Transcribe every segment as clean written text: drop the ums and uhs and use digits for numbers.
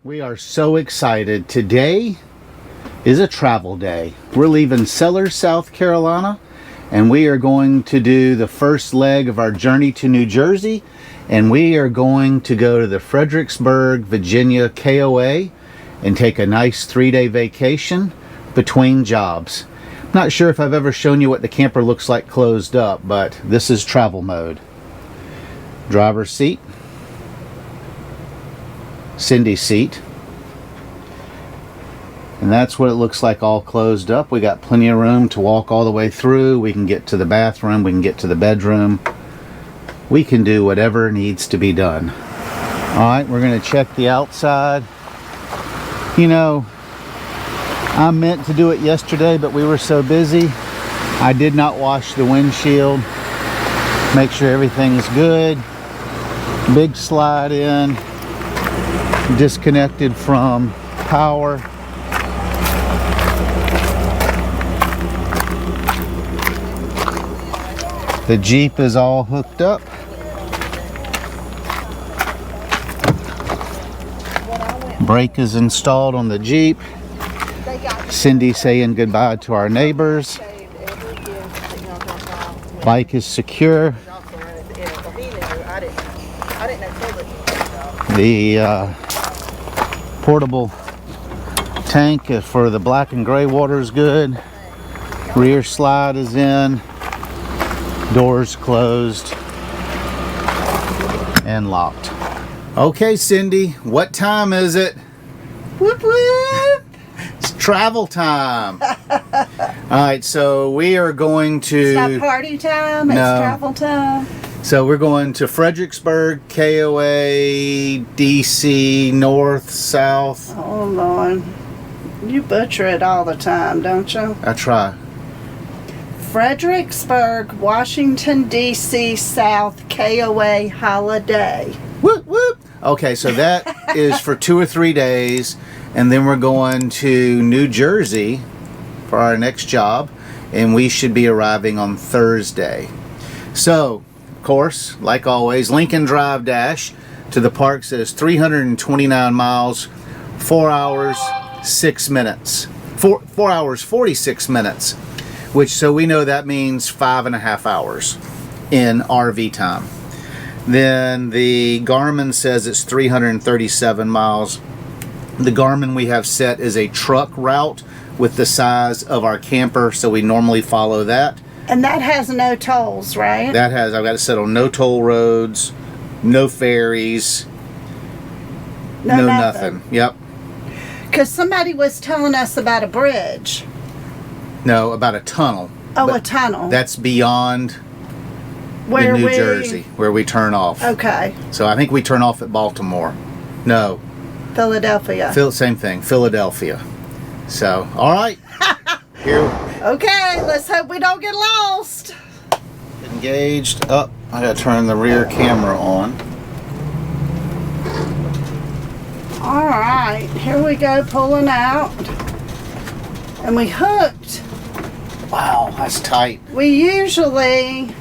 We are so excited. Today is a travel day. We're leaving Sellers, South Carolina, and we are going to do the first leg of our journey to New Jersey, and we are going to go to the Fredericksburg, Virginia KOA and take a nice 3-day vacation between jobs. I'm not sure if I've ever shown you what the camper looks like closed up, but this is travel mode. Driver's seat, Cindy's seat, and that's what it looks like all closed up. We got plenty of room to walk all the way through. We can get to the bathroom, we can get to the bedroom, we can do whatever needs to be done. Alright, we're going to check the outside. You know, I meant to do it yesterday, but we were so busy. I did not wash the windshield. Make sure everything's good. Big slide in. Disconnected from power. The Jeep is all hooked up. Brake is installed on the Jeep. Cindy saying goodbye to our neighbors. Bike is secure. The portable tank for the black and gray water is good. Rear slide is in. Doors closed and locked. Okay, Cindy, what time is it? Whoop whoop! It's travel time. Alright, so we are going to... It's not party time, it's travel time. So we're going to Fredericksburg, KOA, DC, north, south. Oh, Lord. You butcher it all the time, don't you? I try. Fredericksburg, Washington, D.C., South, KOA, holiday. Whoop, whoop. Okay, so that is for 2 or 3 days, and then we're going to New Jersey for our next job, and we should be arriving on Thursday. So, of course, like always, Lincoln Drive Dash to the park says 329 miles, 4 hours, 6 minutes. 4 hours, 46 minutes, which, so we know that means 5.5 hours in RV time. Then the Garmin says it's 337 miles. The Garmin we have set is a truck route with the size of our camper, so we normally follow that. And that has no tolls, right? That has, I've got it set on no toll roads, no ferries, no nothing. Yep. Because somebody was telling us about a bridge. No, about a tunnel. Oh, a tunnel. That's beyond where New Jersey, where we turn off. Okay. So I think we turn off at Baltimore. No. Philadelphia. Same thing, Philadelphia. So, all right. Here. Okay, let's hope we don't get lost. Engaged. Up. I gotta turn the rear camera on. All right, here we go, pulling out. And we hooked. Wow, that's tight. We usually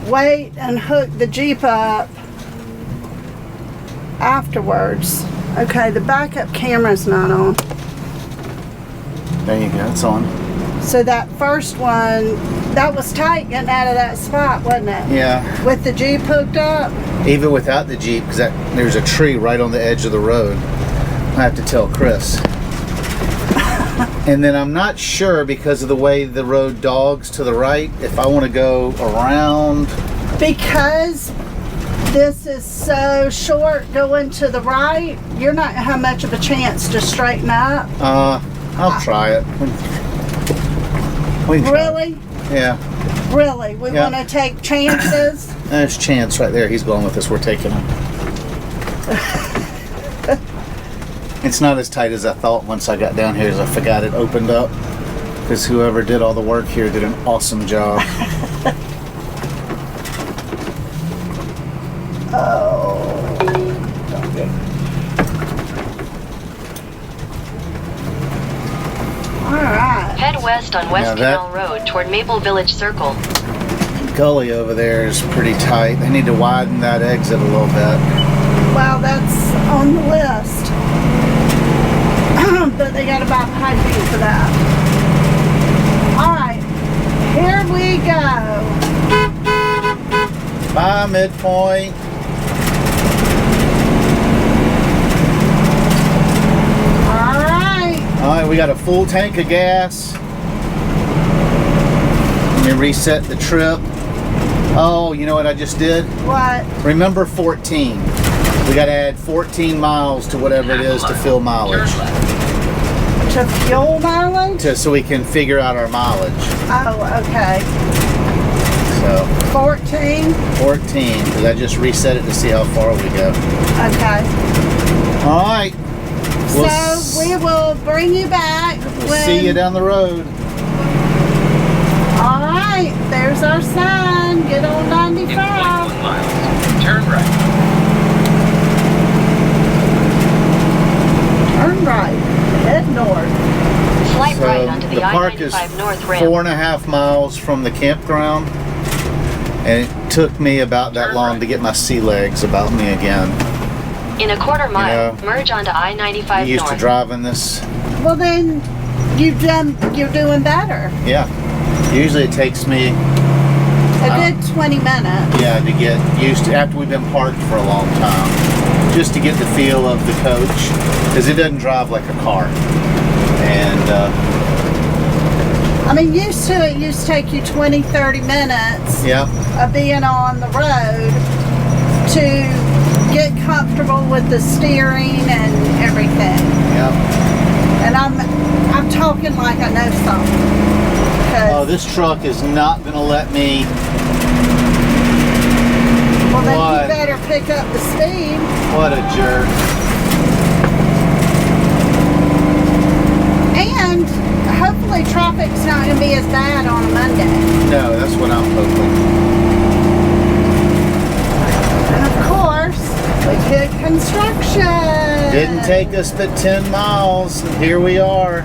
wait and hook the Jeep up afterwards. Okay, the backup camera's not on. There you go, it's on. So that first one, that was tight getting out of that spot, wasn't it? Yeah. With the Jeep hooked up? Even without the Jeep, because there's a tree right on the edge of the road. I have to tell Chris. And then I'm not sure, because of the way the road dogs to the right, if I want to go around. Because this is so short going to the right, you're not going to have much of a chance to straighten up. I'll try it. Really? Yeah. Really? We want to take chances? There's Chance right there. He's going with us. We're taking him. It's not as tight as I thought once I got down here, as I forgot it opened up. Because whoever did all the work here did an awesome job. Alright. Head west on West Canal Road toward Maple Village Circle. Gully over there is pretty tight. They need to widen that exit a little bit. Well, that's on the list. my midpoint. Alright, we got a full tank of gas. Let me reset the trip. Oh, you know what I just did? What? Remember 14. We got to add 14 miles to whatever it is to fill mileage. To fuel mileage? So we can figure out our mileage. Oh, okay. So 14? 14, because I just reset it to see how far we go. Okay. All right. So we will bring you back. We'll see you down the road. All right, there's our sign. Get on 95. In 0.1 miles, turn right. Turn right. Head north. Slight right onto the the park is I-95 North ramp. 4.5 miles from the campground, and it took me about that long to get my sea legs about me again. In a quarter mile, know, merge onto I-95 You used to North. driving this. Well, then you're doing better. Yeah. Usually it takes me, A good 20 minutes. yeah, to get used to, after we've been parked for a long time, just to get the feel of the coach, because it doesn't drive like a car. And I mean, used to it used to take you 20, 30 minutes yeah, of being on the road to get comfortable with the steering and everything. yeah. And I'm talking like I know something. Oh, this truck is not going to let me. Well, then What? you better pick up the speed. What a jerk. And hopefully traffic's not going to be as bad on a Monday. No, that's what I'm hoping. And of course, we hit construction. Didn't take us but 10 miles, and here we are.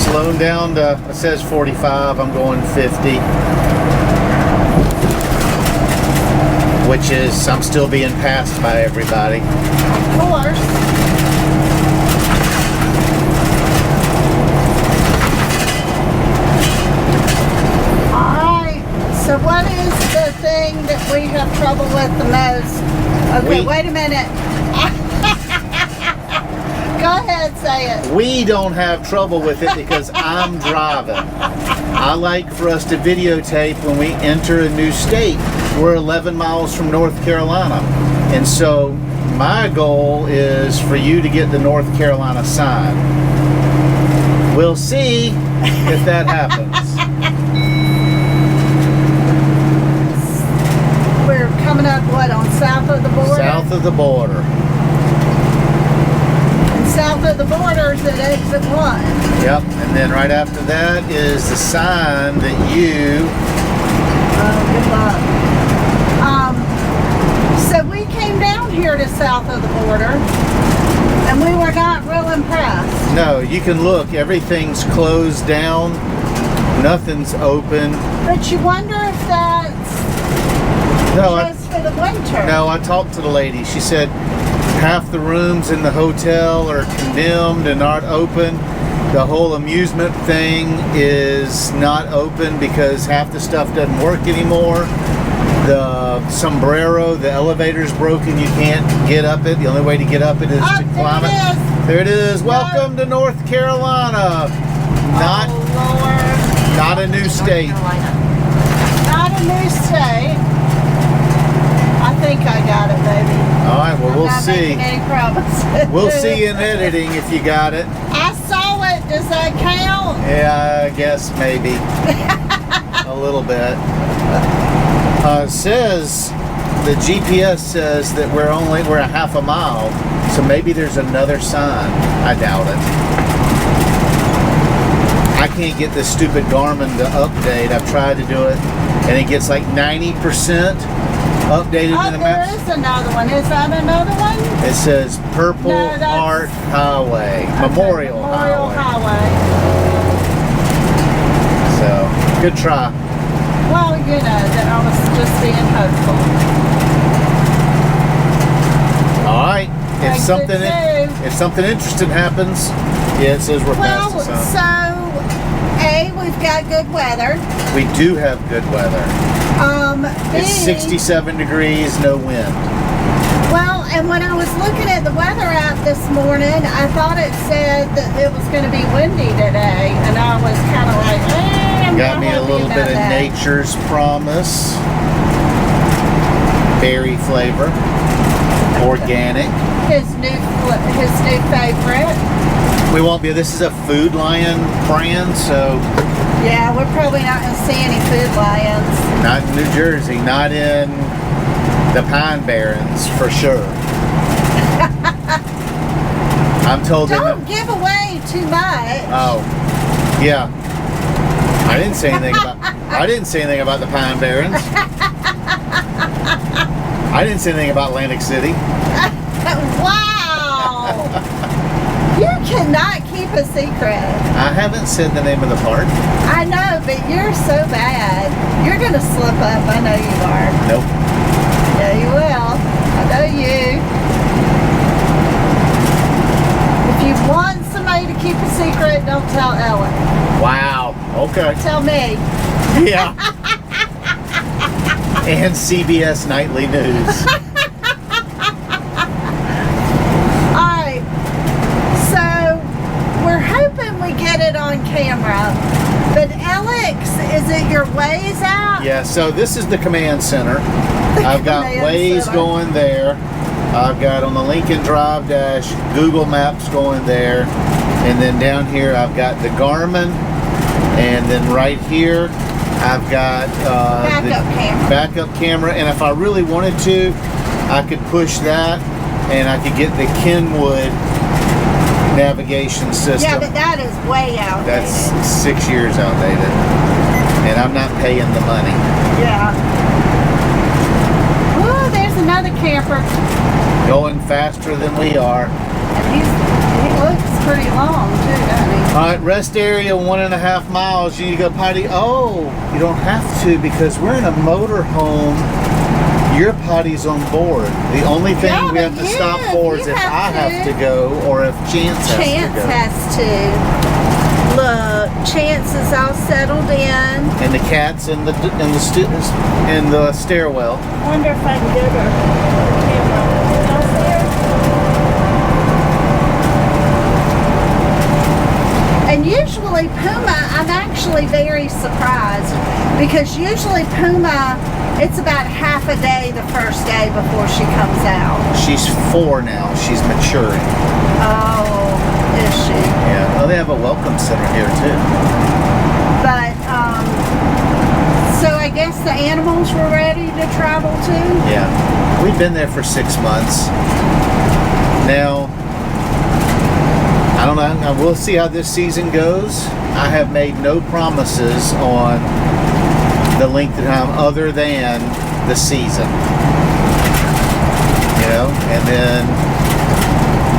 Slowing down to, it says 45, I'm going 50. Which is, I'm still being passed by everybody. Of course. Alright, so what is the thing that we have trouble with the most? Okay, wait a minute. Go ahead, say it. We don't have trouble with it because I'm driving. I like for us to videotape when we enter a new state. We're 11 miles from North Carolina. And so my goal is for you to get the North Carolina sign. We'll see if that happens. We're coming up, what, on south of the border? South of the border. And south of the border is at exit 1. Yep, and then right after that is the sign that you... Oh, good luck. So we came down here to south of the border, and we were not real impressed. No, you can look, everything's closed down, nothing's open. But you wonder if that's just for the winter. No, I talked to the lady. She said half the rooms in the hotel are condemned and aren't open. The whole amusement thing is not open because half the stuff doesn't work anymore. The sombrero, the elevator's broken. You can't get up it. The only way to get up it is to climb it. There it is. Welcome to North Carolina. Not a new state. Not a new state. I think I got it, baby. All right, well, I'm we'll not see. making any promises. We'll see in editing if you got it. I saw it. Does that count? Yeah, I guess maybe. A little bit. It says, the GPS says that we're a half a mile, so maybe there's another sign. I doubt it. I can't get this stupid Garmin to update. I've tried to do it, and it gets like 90% updated in the There maps. is another one. Is that another one? It says Purple No, that's- Heart Highway, Memorial Highway. So, good try. Well, you know, that I was just being hopeful. All right. Exit 2. If something interesting happens, yeah, it says we're past Well, the sign. so A, we've got good weather. We do have good weather. B, It's 67 degrees, no wind. well, and when I was looking at the weather app this morning, I thought it said that it was going to be windy today, and I was kind of like, I'm Got not me a happy little bit about of that. Nature's Promise. Berry flavor. Organic. His new favorite. We won't be, this is a Food Lion brand, so Yeah, we're probably not going to see any Food Lions. not in New Jersey, not in the Pine Barrens for sure. I'm told Don't give away too much. Oh, yeah. I didn't say anything about the Pine Barrens. I didn't say anything about Atlantic City. Wow! You cannot keep a secret. I haven't said the name of the park. I know, but you're so bad. You're going to slip up. I know you are. Nope. Yeah, you will. I know you. If you want somebody to keep a secret, don't tell Ellen. Wow. Okay. Tell me. Yeah. And CBS Nightly News. Alright. So, we're hoping we get it on camera. But Alex, is it your Waze out? Yeah, so this is the command center. I've got command Waze center. going there. I've got on the Lincoln Drive dash Google Maps going there. And then down here I've got the Garmin. And then right here I've got the backup camera. And if I really wanted to, I could push that and I could get the Kenwood navigation system. Yeah, but that is way outdated. That's 6 years outdated. And I'm not paying the money. Yeah. Oh, there's another camper. Going faster than we are. And he looks pretty long too, doesn't he? All right, rest area 1.5 miles. You need to go potty. Oh, you don't have to because we're in a motor home. Your potty's on board. The only thing Yeah, we have but to stop for is you if I have have to. to go or if Chance has Chance to go. has to. Look, Chance is all settled in. And the cat's in the stairwell. I wonder if I can get her camera downstairs. And usually Puma, I'm actually very surprised because usually Puma, it's about half a day the first day before she comes out. She's 4 now. She's maturing. Oh, is she? Yeah. Oh, they have a welcome center here too. But, so I guess the animals were ready to travel too? Yeah. We've been there for 6 months. Now, I don't know. We'll see how this season goes. I have made no promises on the length of time other than the season. You know, and then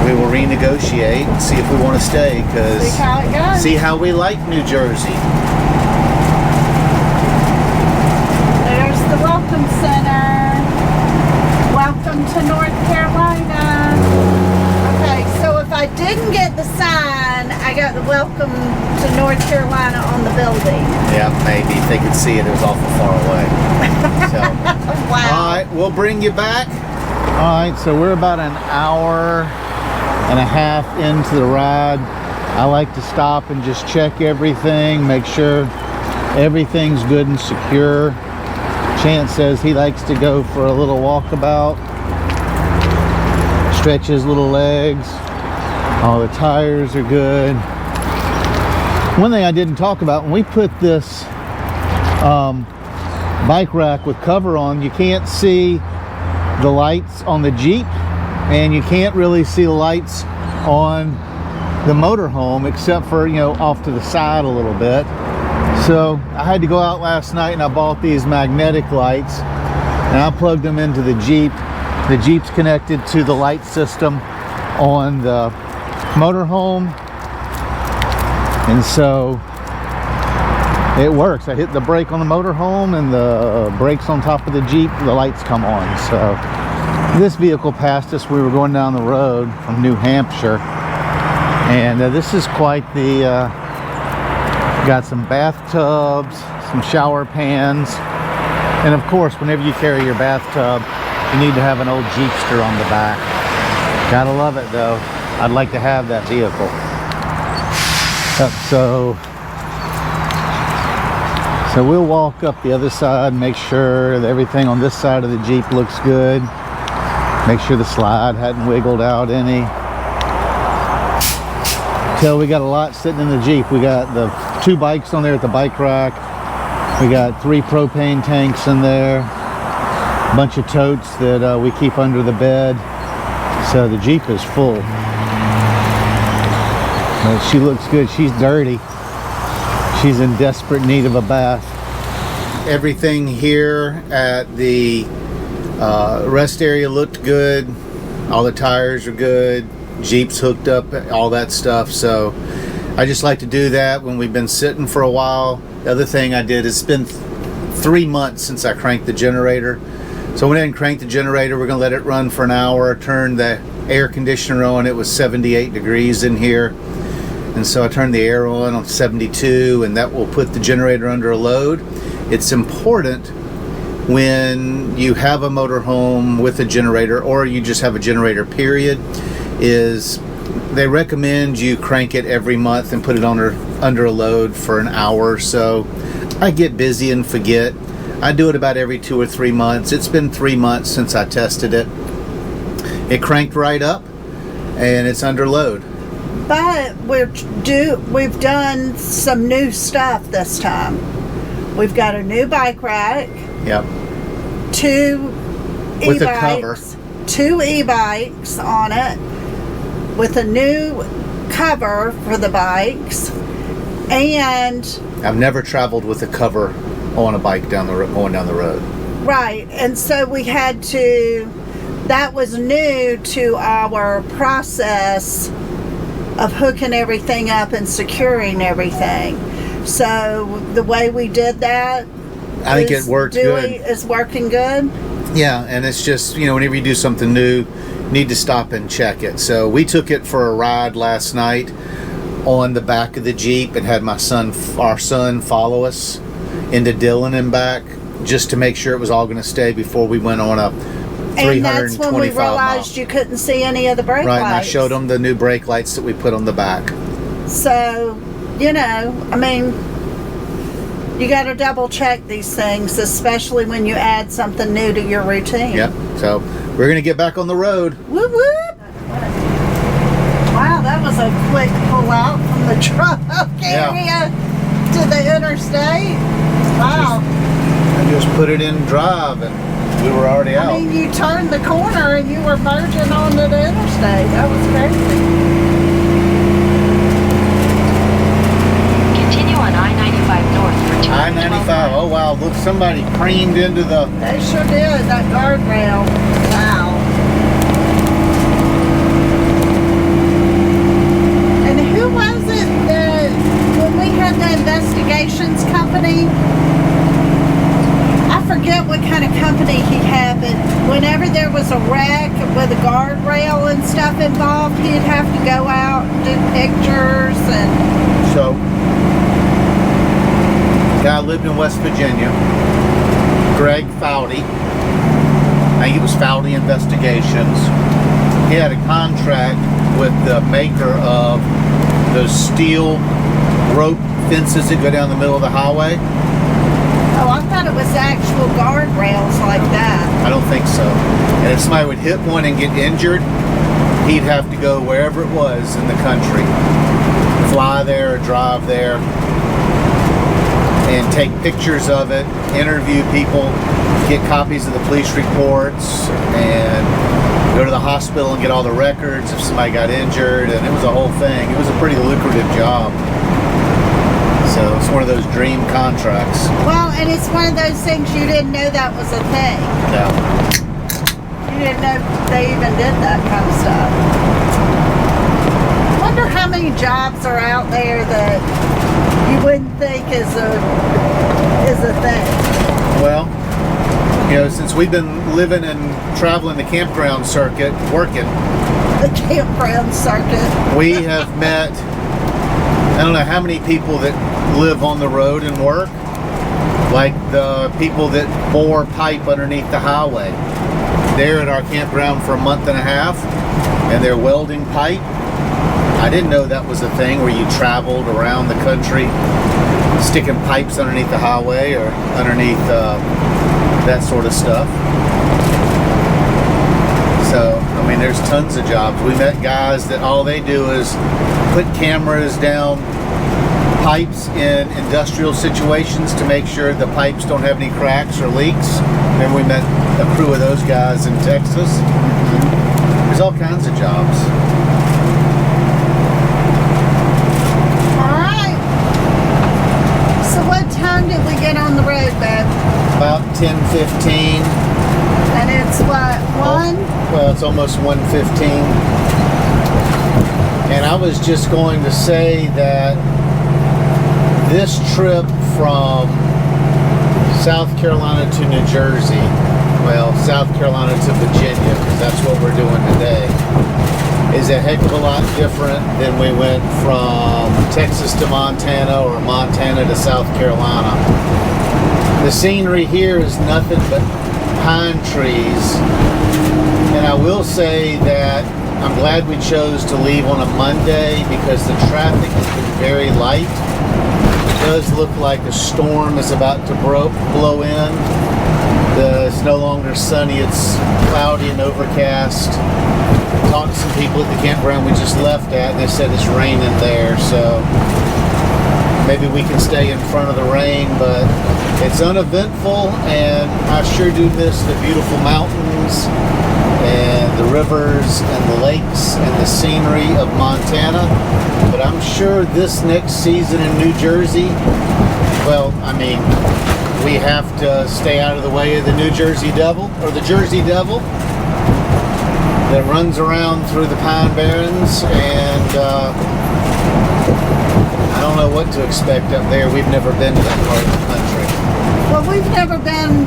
we will renegotiate and see if we want to stay because See how it goes. see how we like New Jersey. There's the Welcome Center. Welcome to North Carolina. Okay, so if I didn't get the sign, I got the Welcome to North Carolina on the building. Yeah, maybe if they could see it, it was awful far away. So. Wow. All right, we'll bring you back. All right, so we're about an hour and a half into the ride. I like to stop and just check everything, make sure everything's good and secure. Chance says he likes to go for a little walkabout, stretch his little legs. All the tires are good. One thing I didn't talk about, when we put this bike rack with cover on, you can't see the lights on the Jeep and you can't really see the lights on the motorhome except for, you know, off to the side a little bit. So I had to go out last night and I bought these magnetic lights and I plugged them into the Jeep. The Jeep's connected to the light system on the motorhome, and so it works. I hit the brake on the motorhome and the brakes on top of the Jeep, the lights come on. So this vehicle passed us. We were going down the road from New Hampshire, and this is quite the Got some bathtubs, some shower pans, and of course, whenever you carry your bathtub, you need to have an old Jeepster on the back. Gotta love it though. I'd like to have that vehicle. So we'll walk up the other side, make sure that everything on this side of the Jeep looks good. Make sure the slide hadn't wiggled out any. We got a lot sitting in the Jeep. We got the 2 bikes on there at the bike rack. We got 3 propane tanks in there. A bunch of totes that we keep under the bed. So the Jeep is full. But she looks good. She's dirty. She's in desperate need of a bath. Everything here at the rest area looked good. All the tires are good. Jeep's hooked up, all that stuff. So I just like to do that when we've been sitting for a while. The other thing I did is it's been 3 months since I cranked the generator. So I went ahead and cranked the generator. We're gonna let it run for an hour. Turned the air conditioner on. It was 78 degrees in here. And so I turned the air on 72, and that will put the generator under a load. It's important when you have a motorhome with a generator, or you just have a generator period, is they recommend you crank it every month and put it under a load for an hour or so. I get busy and forget. I do it about every 2 or 3 months. It's been 3 months since I tested it. It cranked right up and it's under load. But we've done some new stuff this time. We've got a new bike rack. Yep. 2 with e-bikes, a cover. 2 e-bikes on it with a new cover for the bikes. And I've never traveled with a cover on a bike going down the road. Right, and so we had to, that was new to our process of hooking everything up and securing everything. So the way we did that, I think it worked good. Is working good. Yeah, and it's just, whenever you do something new, you need to stop and check it. So we took it for a ride last night on the back of the Jeep and had our son follow us into Dillon and back, just to make sure it was all going to stay before we went on a 325 And that's when we realized you couldn't see any of the brake lights. Right, and I showed them the new brake lights that we put on the back. So, you got to double check these things, especially when you add something new to your routine. Yep. So we're going to get back on the road. Whoop whoop. Wow, that was a quick pull out from the truck area to the interstate. Wow. I just put it in drive and we were already out. I mean, you turned the corner and you were merging onto the interstate. That was crazy. Continue on I-95 north for 212 I-95. Oh wow! Look, somebody creamed into the. They sure did. That guardrail. Wow. And who was it that when we had the investigations company? I forget what kind of company he had, but whenever there was a wreck with a guardrail and stuff involved, he'd have to go out and do pictures and. So, guy lived in West Virginia. Greg Foudy. I think it was Foudy Investigations. He had a contract with the maker of those steel rope fences that go down the middle of the highway. Oh, I thought it was actual guardrails like that. I don't think so. And if somebody would hit one and get injured, he'd have to go wherever it was in the country. Fly there or drive there and take pictures of it, interview people, get copies of the police reports, and go to the hospital and get all the records if somebody got injured, and it was a whole thing. It was a pretty lucrative job. So it's one of those dream contracts. Well, and it's one of those things you didn't know that was a thing. No. You didn't know they even did that kind of stuff. Wonder how many jobs are out there that you wouldn't think is a thing. Well, since we've been living and traveling the campground circuit, working, The campground circuit. we have met don't know how many people that live on the road and work, like the people that bore pipe underneath the highway. They're at our campground for a month and a half, and they're welding pipe. I didn't know that was a thing where you traveled around the country sticking pipes underneath the highway or underneath that sort of stuff. So, I mean, there's tons of jobs. We met guys that all they do is put cameras down pipes in industrial situations to make sure the pipes don't have any cracks or leaks. And we met a crew of those guys in Texas. There's all kinds of jobs. All right. So what time did we get on the road, babe? About 10:15. And it's what, 1? Well, it's almost 1:15. And I was just going to say that this trip from South Carolina to New Jersey, well, South Carolina to Virginia, because that's what we're doing today, is a heck of a lot different than we went from Texas to Montana or Montana to South Carolina. The scenery here is nothing but pine trees, and I will say that I'm glad we chose to leave on a Monday because the traffic has been very light. It does look like a storm is about to blow in. It's no longer sunny, it's cloudy and overcast. Talked to some people at the campground we just left at, and they said it's raining there, so maybe we can stay in front of the rain, but it's uneventful, and I sure do miss the beautiful mountains and the rivers and the lakes and the scenery of Montana. But I'm sure this next season in New Jersey, well, I mean, we have to stay out of the way of the New Jersey Devil, or the Jersey Devil, that runs around through the Pine Barrens, and I don't know what to expect up there. We've never been to that part of the country. Well, we've never been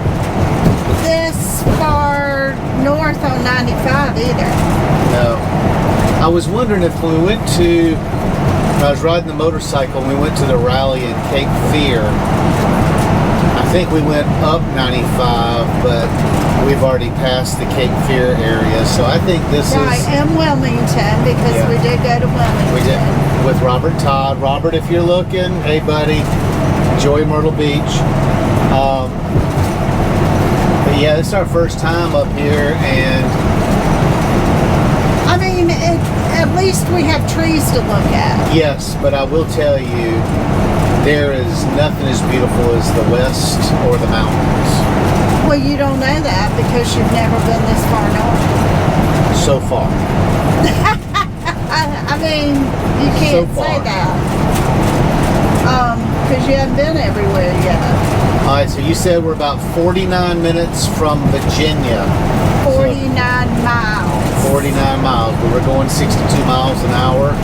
this far north on 95 either. No. I was wondering if when we went to, when I was riding the motorcycle and we went to the rally in Cape Fear, I think we went up 95, but we've already passed the Cape Fear area, so I think this Right, is... and Wilmington, because Yeah. we did go to Wilmington. We did, with Robert Todd. Robert, if you're looking, hey buddy, enjoy Myrtle Beach. But yeah, it's our first time up here, and I mean, at least we have trees to look at. yes, but I will tell you, there is nothing as beautiful as the West or the mountains. Well, you don't know that because you've never been this far north. So far. I mean, you can't So say far. that. Because you haven't been everywhere yet. All right, so you said we're about 49 minutes from Virginia. 49 miles. 49 miles, but we're going 62 miles an hour,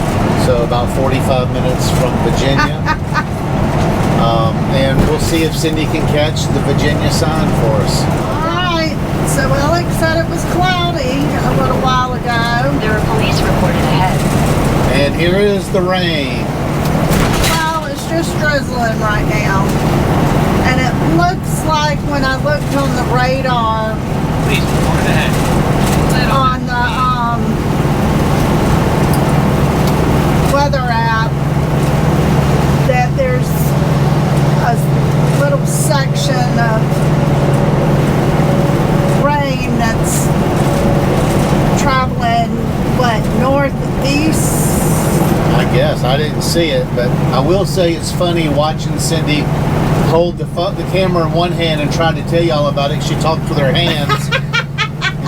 so about 45 minutes from Virginia. And we'll see if Cindy can catch the Virginia sign for us. Alright, so Alex said it was cloudy a little while ago. There are police reported ahead. And here is the rain. Well, it's just drizzling right now. And it looks like when I looked on the radar Please report ahead. on the weather app that there's a little section of rain that's traveling, what, northeast? I guess. I didn't see it, but I will say it's funny watching Cindy hold the camera in one hand and try to tell y'all about it. She talks with her hands.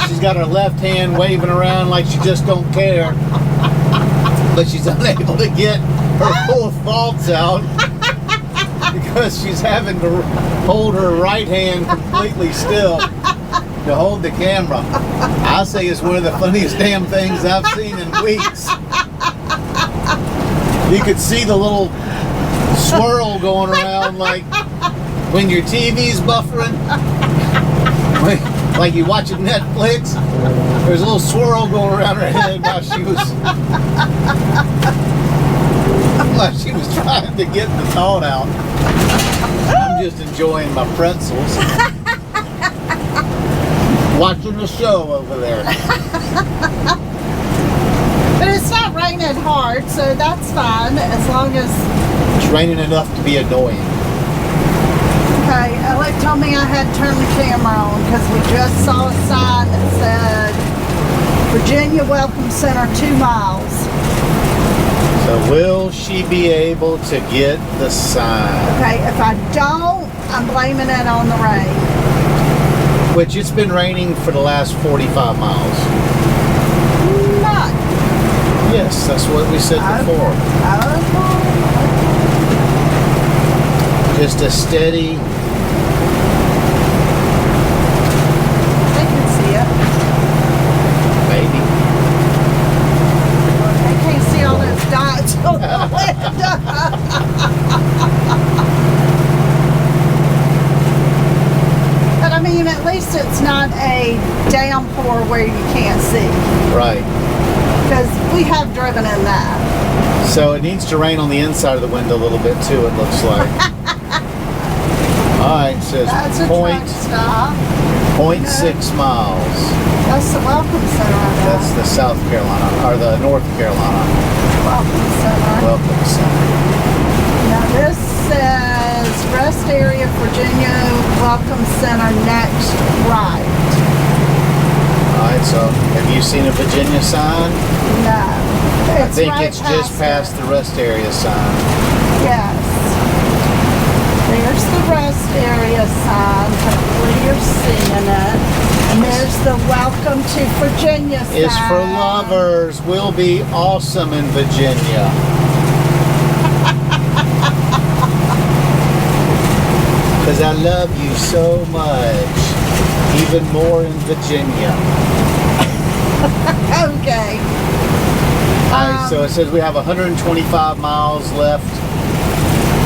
She's got her left hand waving around like she just don't care. But she's unable to get her full thoughts out because she's having to hold her right hand completely still to hold the camera. I say it's one of the funniest damn things I've seen in weeks. You could see the little swirl going around like when your TV's buffering. Like you watching Netflix, there's a little swirl going around her head while she was... Like she was trying to get the thought out. I'm just enjoying my pretzels. Watching the show over there. But it's not raining hard, so that's fine as long as. It's raining enough to be annoying. Okay, Alec told me I had to turn the camera on because we just saw a sign that said Virginia Welcome Center 2 miles. So will she be able to get the sign? Okay, if I don't, I'm blaming it on the rain. Which it's been raining for the last 45 miles. Not. Yes, that's what we said before. Just a steady. They can see it. Maybe. They can't see all those dots on the window. But I mean, at least it's not a downpour where you can't see. Right. Because we have driven in that. So it needs to rain on the inside of the window a little bit too, it looks like. Alright, it says That's a truck stop. 0.6 miles. That's the Welcome Center. That's the South Carolina, or the North Carolina Welcome Center. Welcome Center. Now this says rest area Virginia Welcome Center next right. Alright, so have you seen a Virginia sign? No. I think right it's just past the rest area sign. Yes. There's the rest area sign. Hopefully you're seeing it. And there's the Welcome to Virginia sign. It's for lovers. We'll be awesome in Virginia. Because I love you so much. Even more in Virginia. Okay. Alright, so it says we have 125 miles left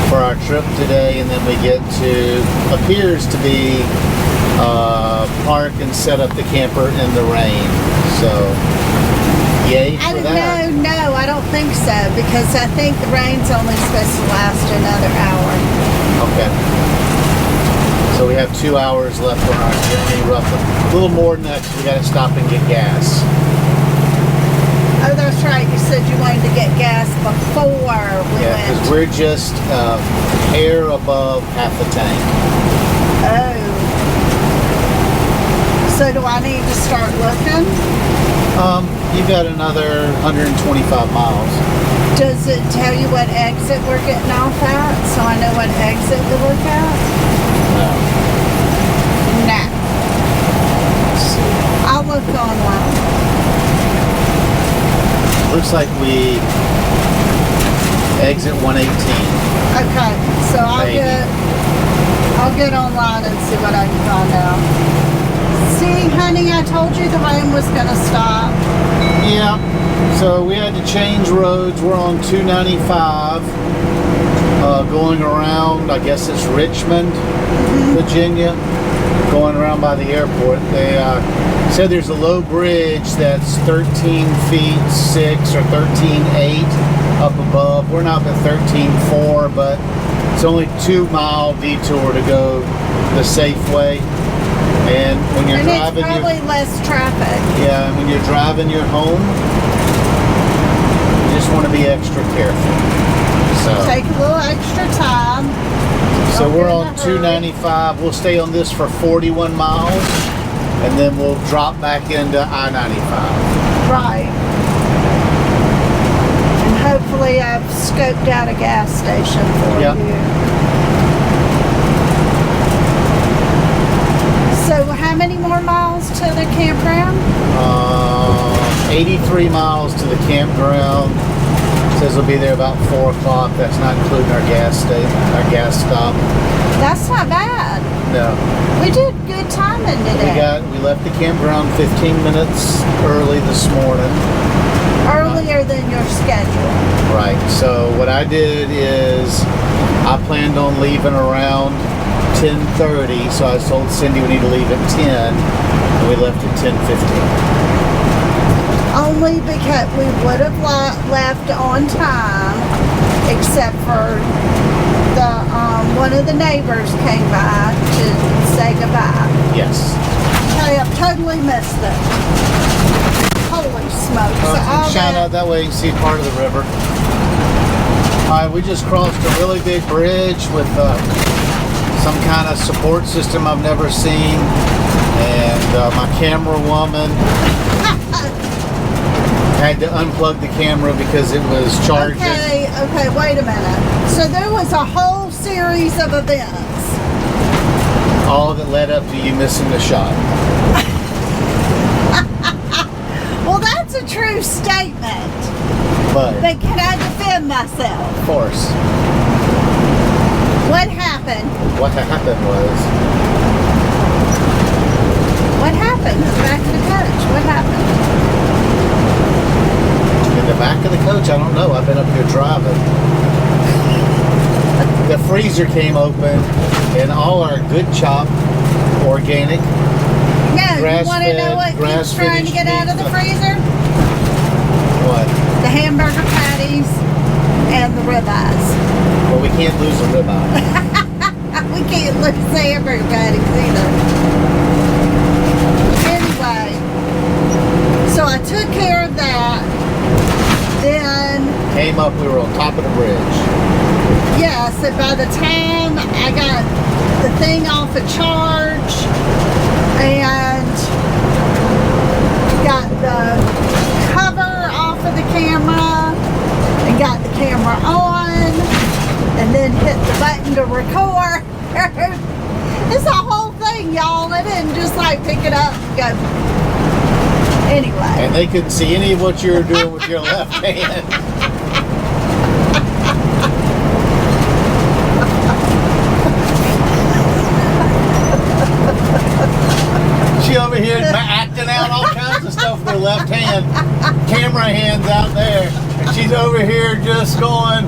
for our trip today, and then we get to, appears to be, park and set up the camper in the rain. So, yay for that. No, I don't think so, because I think the rain's only supposed to last another hour. Okay. So we have 2 hours left on our journey, roughly. A little more than that, 'cause we got to stop and get gas. Oh, that's right. You said you wanted to get gas before we Yeah, went. because we're just air above half the tank. Oh. So do I need to start looking? You've got another 125 miles. Does it tell you what exit we're getting off at, so I know what exit to look at? No. No. I'll look online. Looks like we exit 118. Okay, so Maybe. I'll get online and see what I can find out. See, honey, I told you the rain was gonna stop. Yeah. So we had to change roads. We're on 295, going around. I guess it's Richmond, Virginia, going around by the airport. They said there's a low bridge that's 13 feet 6 or 13.8 up above. We're not at 13.4, but it's only 2 mile detour to go the safe way. And when you're driving, it's probably less traffic. yeah, and when you're driving your home, you just want to be extra careful. So Take a little extra time. So Don't we're get in on a hurry. 295. We'll stay on this for 41 miles, and then we'll drop back into I-95. Right. And hopefully I've scoped out a gas station for Yep. you. So how many more miles to the campground? 83 miles to the campground. Says we'll be there about 4 o'clock. That's not including our gas stop. That's not bad. No. We did good timing today. We left the campground 15 minutes early this morning. Earlier than your schedule. Right. So what I did is I planned on leaving around 10:30. So I told Cindy we need to leave at 10, and we left at 10:15. Only because we would have left on time except for the one of the neighbors came by to say goodbye. Yes. Okay, I've totally missed it. Holy smokes! Shine out that way, you can see part of the river. Alright, we just crossed a really big bridge with some kind of support system I've never seen, and my camera woman had to unplug the camera because it was charging. Okay, wait a minute. So there was a whole series of events. All of it led up to you missing the shot. Well, that's a true statement. But can I defend myself? of course, What happened? what happened was What happened in the back of the coach? What happened? in the back of the coach, I don't know. I've been up here driving. The freezer came open, and all our good chop, organic, No, you want to Grass-fed, know what keeps trying to get out of the freezer? what? The hamburger patties and the ribeyes. Well, we can't lose a ribeye. We can't lose the hamburger patties either. Anyway, so I took care of that. Then, Came up, we were on top of the bridge. yes, and by the time I got the thing off of charge and got the cover off of the camera and got the camera on and then hit the button to record. It's a whole thing, y'all. I didn't just like pick it up and go. Anyway. And they couldn't see any of what you were doing with your left hand. She over here acting out all kinds of stuff with her left hand. Camera hands out there. And she's over here just going.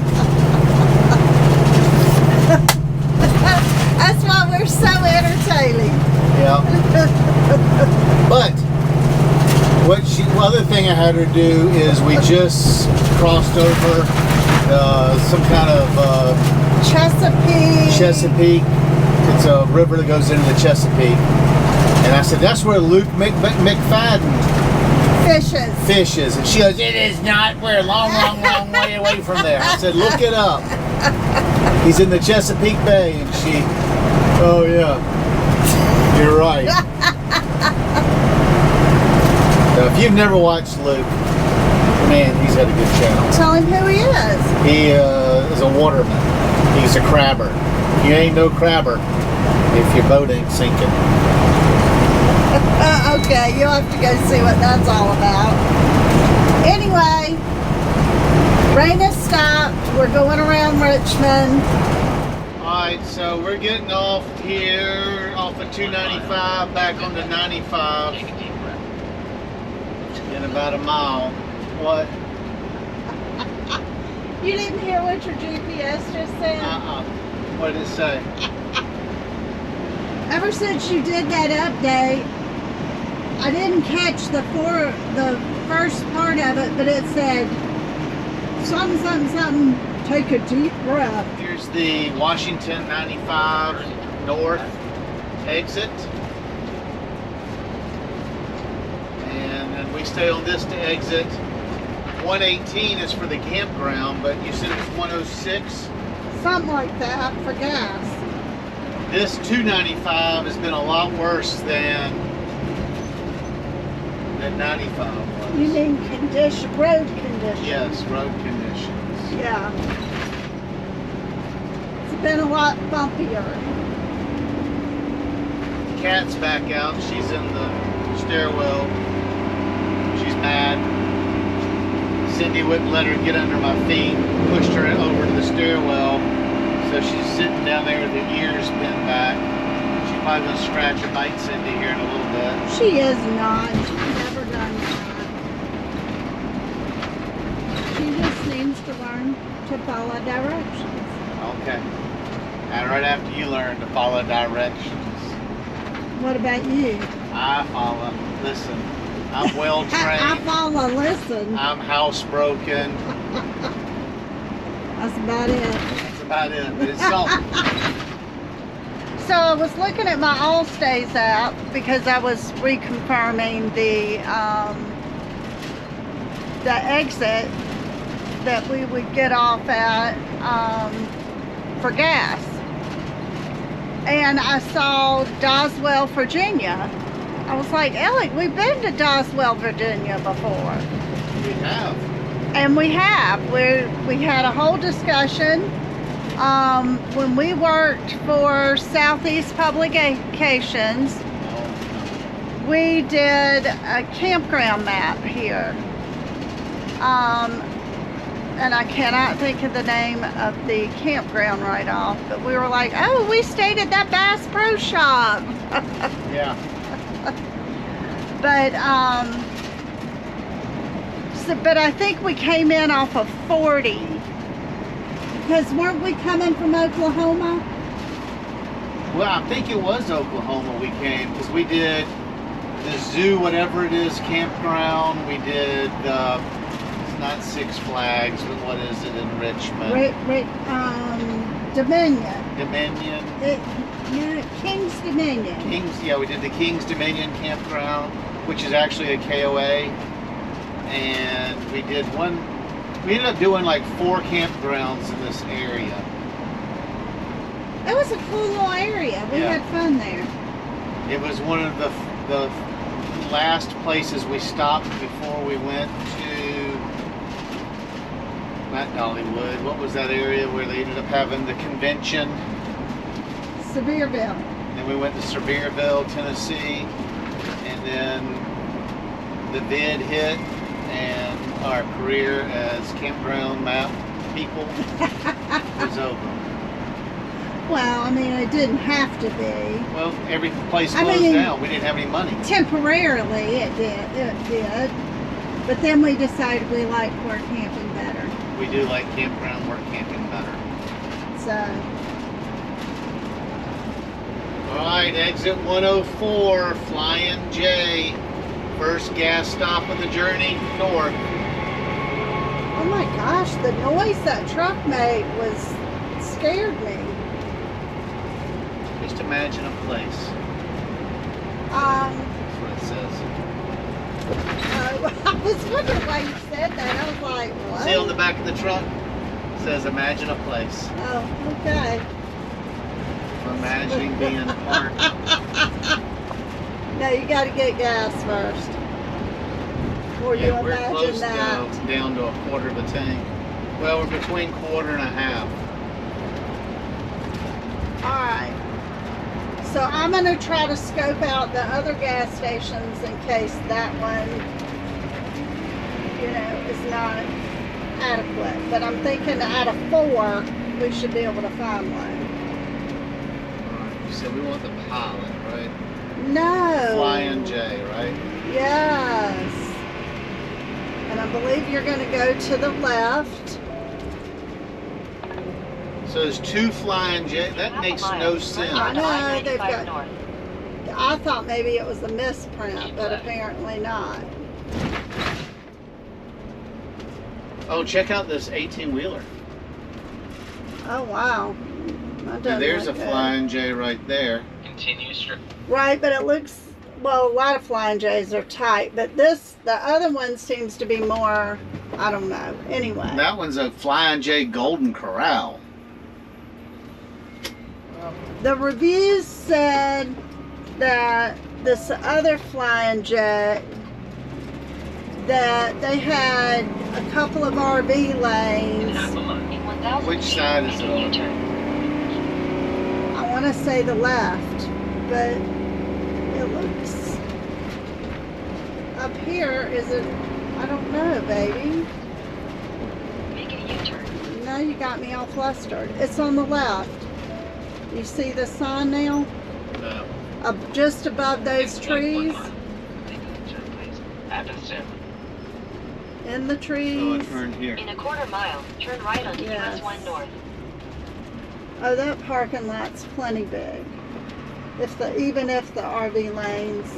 That's why we're so entertaining. Yeah. But the other thing I had her do is we just crossed over some kind of Chesapeake. It's a river that goes into the Chesapeake. And I said, that's where Luke McFadden fishes. And she goes, it is not. We're a long way away from there. I said, look it up. He's in the Chesapeake Bay. And she, oh yeah, you're right. So if you've never watched Luke, man, he's got a good channel. Tell him who he is. He is a waterman. He's a crabber. You ain't no crabber if your boat ain't sinking. Okay, you'll have to go see what that's all about. Anyway, rain has stopped. We're going around Richmond. Alright, so we're getting off here, off of 295, back onto 95 in about a mile. What? You didn't hear what your GPS just said? What did it say? Ever since you did that update, I didn't catch the first part of it, but it said something, take a deep breath. Here's the Washington 95 North exit. And then we stay on this to exit. 118 is for the campground, but you said it's 106? Something like that for gas. This 295 has been a lot worse than 95 was. You mean road conditions? Yes, road conditions. Yeah. It's been a lot bumpier. Kat's back out. She's in the stairwell. She's mad. Cindy wouldn't let her get under my feet. Pushed her over to the stairwell. So she's sitting down there with her ears pinned back. She's probably going to scratch or bite Cindy here in a little bit. She is not. She's never done that. She just needs to learn to follow directions. Okay. And right after you learn to follow directions. What about you? I follow. Listen, I'm well trained. I follow, listen. I'm housebroken. That's about it. That's about it. But it's something. So I was looking at my all stays app because I was reconfirming the exit that we would get off at for gas. And I saw Doswell, Virginia. I was like, Alec, we've been to Doswell, Virginia before. We have. And we have. We had a whole discussion. When we worked for Southeast Publications, we did a campground map here. And I cannot think of the name of the campground right off, but we were like, oh, we stayed at that Bass Pro Shop. Yeah. But I think we came in off of 40. Because weren't we coming from Oklahoma? Well, I think it was Oklahoma we came, because we did the zoo, whatever it is, campground. We did, it's not Six Flags, but what is it in Richmond? Dominion. Dominion. King's Dominion. We did the King's Dominion campground, which is actually a KOA. And we ended up doing like 4 campgrounds in this area. It was a cool little area. We had fun there. It was one of the last places we stopped before we went to not Dollywood. What was that area where they ended up having the convention? Sevierville. Then we went to Sevierville, Tennessee, and then the vid hit, and our career as campground map people was over. Well, I mean, it didn't have to be. Well, every place closed down. We didn't have any money. Temporarily, it did. But then we decided we liked work camping better. We do like campground work camping better. So. All right, exit 104, Flying J. First gas stop of the journey north. Oh my gosh, the noise that truck made scared me. Just imagine a place. That's what it says. I was wondering why you said that. I was like, what? See on the back of the truck? It says imagine a place. Oh, okay. I'm imagining being parked. No, you got to get gas first. Or you We're imagine close that. down to a quarter of a tank. Well, we're between quarter and a half. Alright. So I'm going to try to scope out the other gas stations in case that one, is not adequate. But I'm thinking out of 4, we should be able to find one. You said we want the pilot, right? No. Flying J, right? Yes. And I believe you're going to go to the left. So there's 2 Flying J. That makes no sense. I know, they've got... I thought maybe it was a misprint, but apparently not. Oh, check out this 18-wheeler. Oh, wow. There's a Flying J right there. Continue straight. Right, but it looks... Well, a lot of Flying J's are tight, but the other one seems to be more... I don't know. Anyway. That one's a Flying J Golden Corral. The reviews said that this other Flying J, that they had a couple of RV lanes. Which side is it on? I want to say the left, but it looks up here. Is it? I don't know, baby. Make a U-turn. No, you got me all flustered. It's on the left. You see the sign now? No. Just above those trees? Make a U-turn, please. After the step. In the So I trees? turned here. In a quarter mile, turn right onto Yes. US 1 North. Oh, that parking lot's plenty big. Even if the RV lanes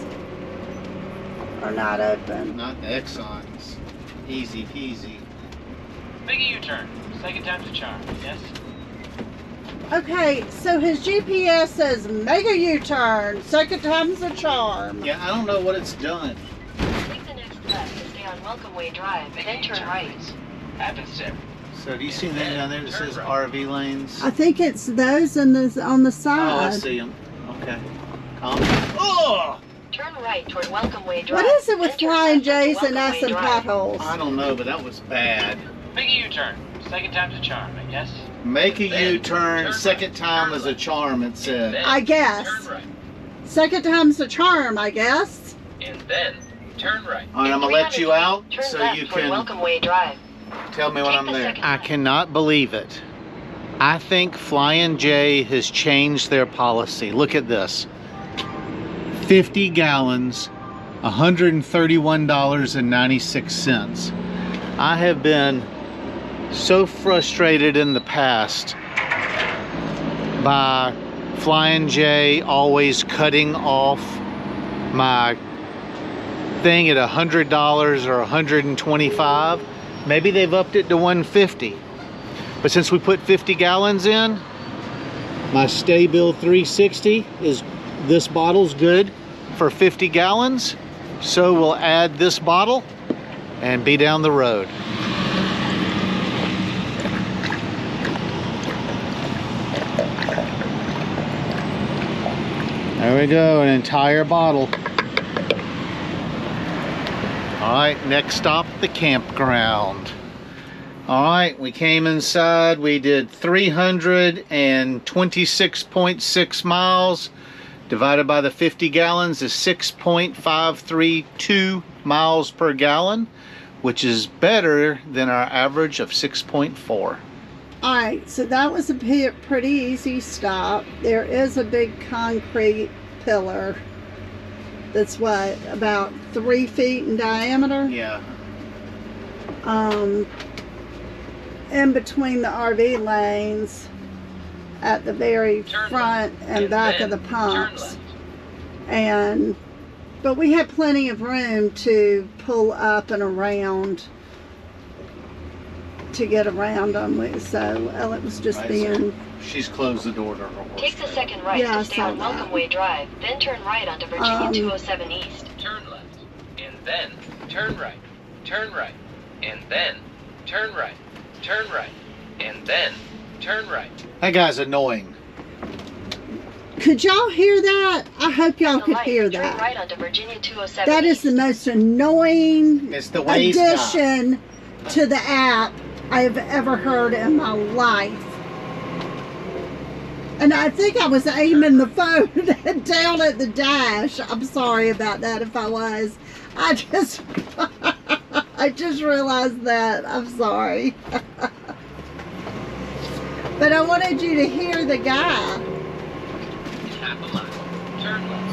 are not open. Not the Exxons. Easy peasy. Make a U-turn. Second time's a charm. Yes? Okay, so his GPS says make a U-turn. Second time's a charm. Yeah, I don't know what it's done. Take the next left to stay on Welcome Way Drive, Make a then turn U-turn, right. please. Happens to. So do you see that down there that says RV lanes? I think it's those on the Oh, I side. see them. Okay. Oh! Turn right toward Welcome Way Drive. What is it with then turn flying left onto J's and Welcome us Way and Drive. potholes? I don't know, but that was bad. Make a U-turn. Second time's a charm, I guess. Make a Then U-turn. turn Second right, time turn is a left. charm, it said. Then I guess. Turn right. Second time's a charm, I guess. And then turn right. All right, I'm going to let you out Turn so left you toward can Welcome Way Drive. tell me when Take I'm the there. second I left. cannot believe it. I think Flying J has changed their policy. Look at this. 50 gallons, $131.96. I have been so frustrated in the past by Flying J always cutting off my thing at $100 or $125. Maybe they've upped it to $150. But since we put 50 gallons in, my Stay Bill 360 is, this bottle's good for 50 gallons. So we'll add this bottle and be down the road. There we go, an entire bottle. All right, next stop, the campground. All right, we came inside. We did 326.6 miles. Divided by the 50 gallons is 6.532 miles per gallon, which is better than our average of 6.4. All right, so that was a pretty easy stop. There is a big concrete pillar that's what, about 3 feet in diameter? Yeah. In between the RV lanes at the very Turn front left, and back of the then pumps. Turn left. But we had plenty of room to pull up and around to get around them. So Ellen was just Right, being, She's closed the door to her horse. Take the second right Yeah, I to stay saw on that. Welcome Way Drive, then turn right onto Virginia 207 East. Turn left. And then turn right. Turn right. And then turn right. Turn right. And then turn right. That guy's annoying. could y'all hear that? I hope y'all The could light, hear turn that. right onto Virginia 207 That is East. the most annoying It's the Waze guy. addition to the app I have ever heard in my life. And I think I was aiming the phone down at the dash. I'm sorry about that if I was. I just realized that. I'm sorry. But I wanted you to hear the guy. Half a mile. Turn left.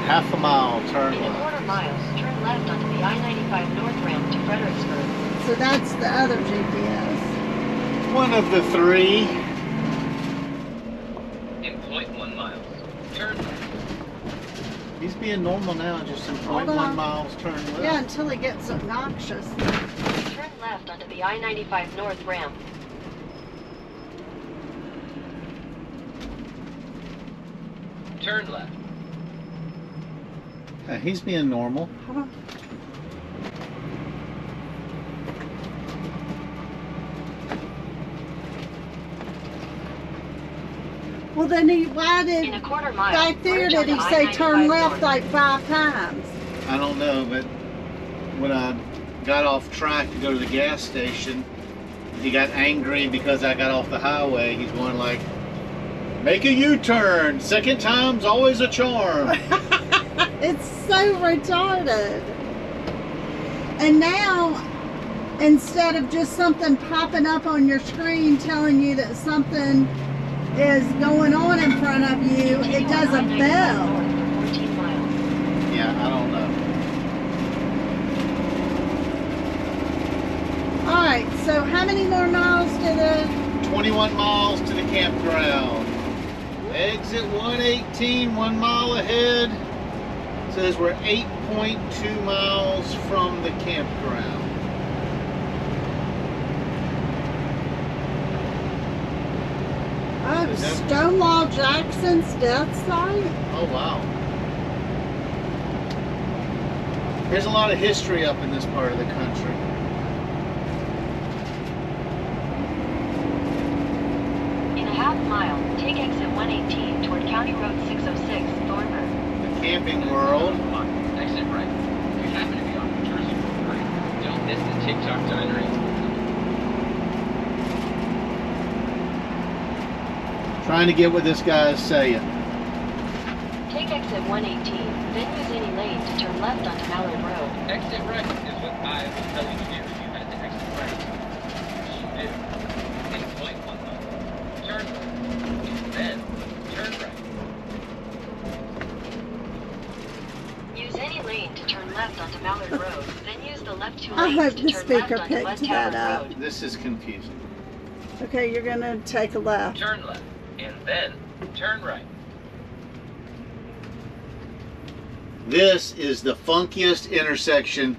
Half a mile, turn In a left. quarter mile, turn left onto the I-95 North ramp to Fredericksburg. So that's the other GPS. One of the three. In 0.1 miles. Turn left. He's being normal now, just in Hold 0.1 on. miles, turn left. Yeah, until he gets obnoxious. Turn left onto the I-95 North ramp. Turn left. Yeah, he's being normal. Hold on. Well, then why In did a quarter mile, back there merge did he onto say I-95 turn left North. like 5 times? I don't know, but when I got off track to go to the gas station, he got angry because I got off the highway. He's going like, make a U-turn. Second time's always a charm. It's so retarded. And now, instead of just something popping up on your screen telling you that something is going on in front of you, it does a I-95 bell. North for 14 miles. Yeah, I don't know. Alright, so how many more miles to the... 21 miles to the campground. Exit 118, 1 mile ahead. Says we're 8.2 miles from the campground. Is that? Stonewall Jackson's death site? Oh wow. There's a lot of history up in this part of the country. In a half mile, take exit 118 toward County Road 606, Thornburg. The camping world. Exit right. If you happen to be on Jersey Road, don't miss the TikTok diner. Trying to get what this guy is saying. Take exit 118, then use any lane to turn left onto Mallard Road. Exit right is what I will tell you to do if you had to exit right. You do. Take point 1 mile. Turn left. And then turn right. Use any lane to turn left onto Mallard Road, then use the left 2 I lanes hope to the turn speaker left onto picked Mud that Tavern up. Road. This is confusing. Okay, you're gonna take a left. Turn left. And then turn right. This is the funkiest intersection,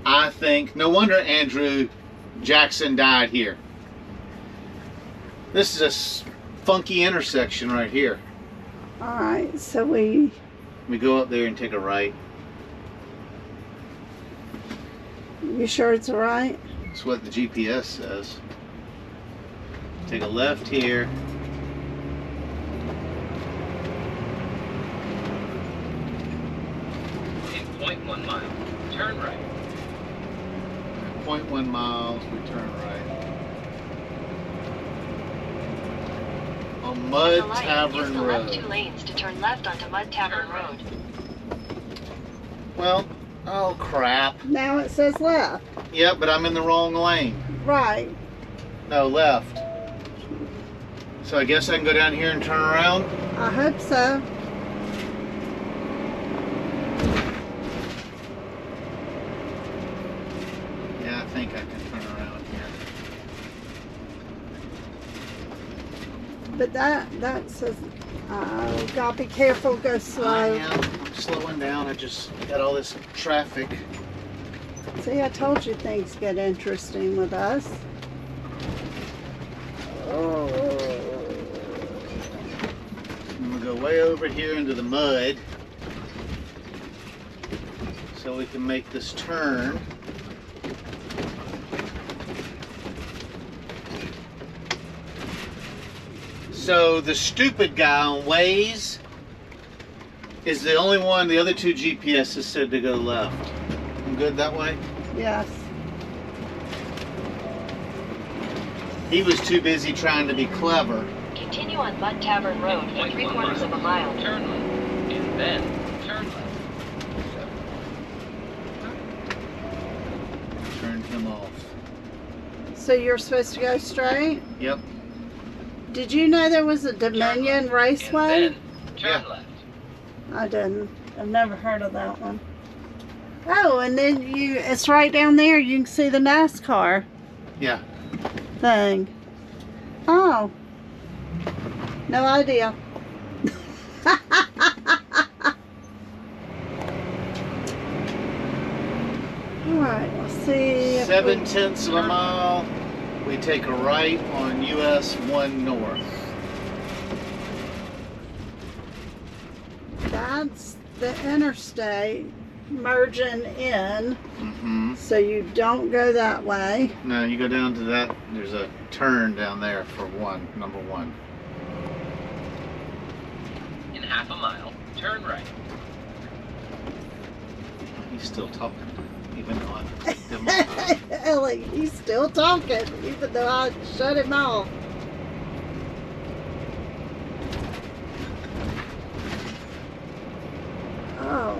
I think. No wonder Andrew Jackson died here. This is a funky intersection right here. Alright, so we go up there and take a right. you sure it's right? That's what the GPS says. Take a left here. In 0.1 mile, turn right. 0.1 miles, we turn right. On On Mud the light, use Tavern the left 2 Road. lanes to turn left onto Mud Tavern Road. Well, oh crap. Now it says left. Yep, but I'm in the wrong lane. Right. No, left. So I guess I can go down here and turn around. I hope so. Yeah, I think I can turn around here. But that says gotta be careful, go I slow. am. I'm slowing down. I just got all this traffic. See, I told you things get interesting with us. Oh. I'm gonna go way over here into the mud so we can make this turn. So the stupid guy on Waze is the only one, the other 2 GPSs said to go left. I'm good that way? Yes. He was too busy trying to be clever. Continue on Mud Tavern Road for 3/4 of a mile. Turn left. And then turn left. Turned him off. So you're supposed to go straight? Yep. Did you know there was a Dominion Raceway? And then turn Yeah. left. I didn't. I've never heard of that one. Oh, and then it's right down there. You can see the NASCAR Yeah. thing. Oh. No idea. Alright, let's see. if 7/10 of a mile. We take a right on US 1 North. That's the interstate merging in. Mm-hmm. So you don't go that way. No, you go down to that. There's a turn down there for number 1. In half a mile, turn right. He's still talking, even though I picked him off. Ellie, he's still talking, even though I shut him off. Oh.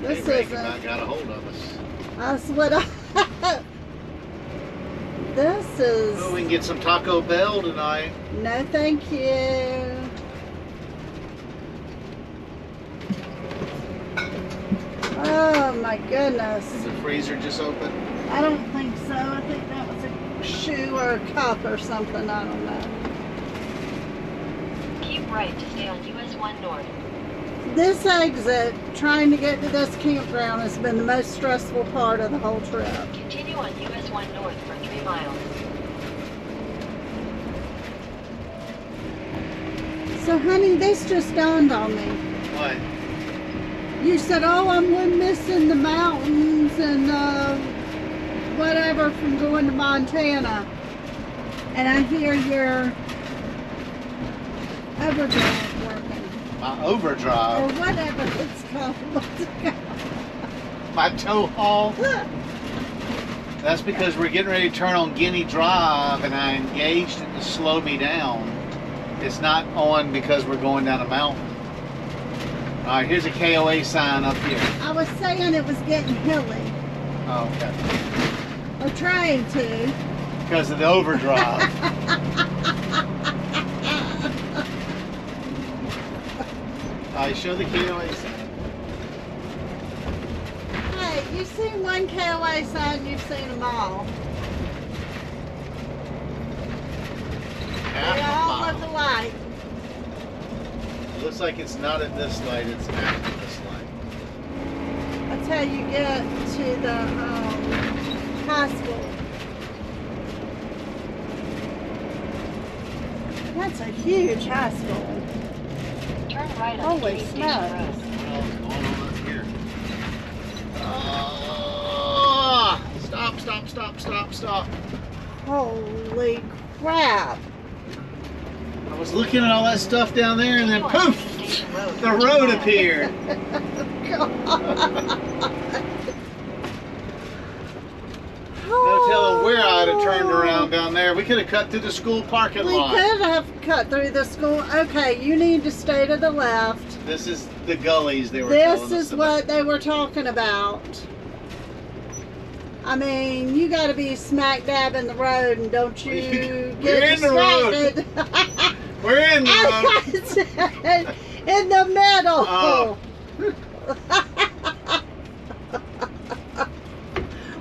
This Hey, Ray, isn't. about got a hold of us. That's what I. This is. Oh, we can get some Taco Bell tonight. No, thank you. Oh my goodness. Is the freezer just open? I don't think so. I think that was a shoe or a cup or something. I don't know. Keep right to stay on US 1 North. This exit, trying to get to this campground, has been the most stressful part of the whole trip. Continue on US 1 North for 3 miles. So, honey, this just dawned on me. What? You said, oh, I'm missing the mountains and whatever from going to Montana. And I hear your overdrive working. My overdrive. Or whatever it's called. What's it called? My tow haul. That's because we're getting ready to turn on Guinea Drive and I engaged it to slow me down. It's not on because we're going down a mountain. All right, here's a KOA sign up here. I was saying it was getting hilly. Oh, okay. Or trying to. Because of the overdrive. All right, show the KOA sign. Hey, you've seen one KOA sign, you've seen them all. They all Half a look mile. alike. It looks like it's not at this light, it's after this light. That's how you get to the high school. That's a huge high school. Turn right on Holy Interstate smokes. Road. What else is going on up here? Stop. Holy crap. I was looking at all that stuff down there and then Continue on poof, Station Road the for 2 road miles. appeared. No telling where I'd have turned around down there. We could have cut through the school parking We lot. could have cut through the school. Okay, you need to stay to the left. This is the gullies they were telling This us is about. what they were talking about. I mean, you got to be smack dab in the road, and don't you We're get in the road. distracted. We're in the road. I said in the middle. Oh.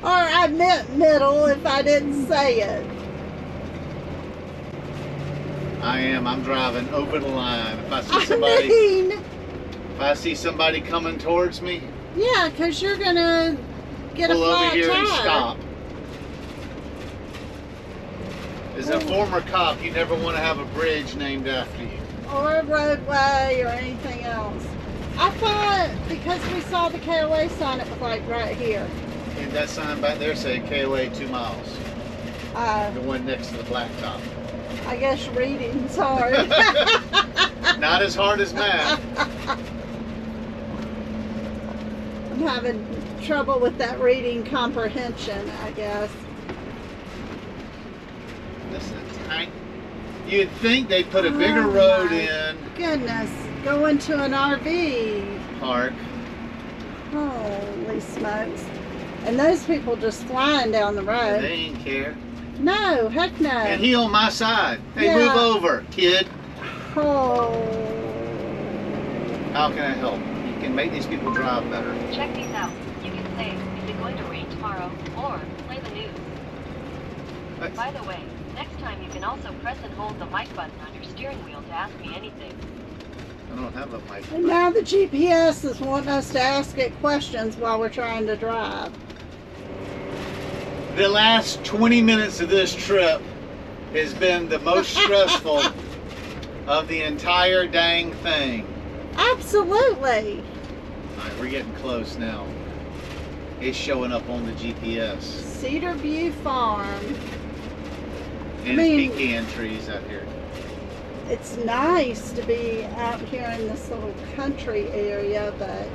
Or I meant middle if I didn't say it. I'm driving over the line. If I see I somebody, mean, if I see somebody coming towards me, yeah, because you're going to get pull a over flat here tire. and stop. As a former cop, you never want to have a bridge named after you. Or a roadway or anything else. I thought because we saw the KOA sign, it was like right here. And that sign back there said KOA 2 miles. The one next to the blacktop. I guess reading's hard. Not as hard as math. I'm having trouble with that reading comprehension, I guess. Listen, you'd think they'd put a bigger Oh road my in Goodness, going to an RV. park. Holy smokes. And those people just flying down the They road. ain't care. No, heck no. And he on my side. Hey, Yeah. move over, kid. Oh. How can I help? You can make these people drive better. Check these out. You can say, is it going to rain tomorrow? Or play the news. By the way, next time you can also press and hold the mic button on your steering wheel to ask me anything. I don't have a mic. And now the GPS is wanting us to ask it questions while we're trying to drive. The last 20 minutes of this trip has been the most stressful of the entire dang thing. Absolutely. All right, we're getting close now. It's showing up on the GPS. Cedar View Farm. And I mean- it's pecan trees out here. It's nice to be out here in this little country area, but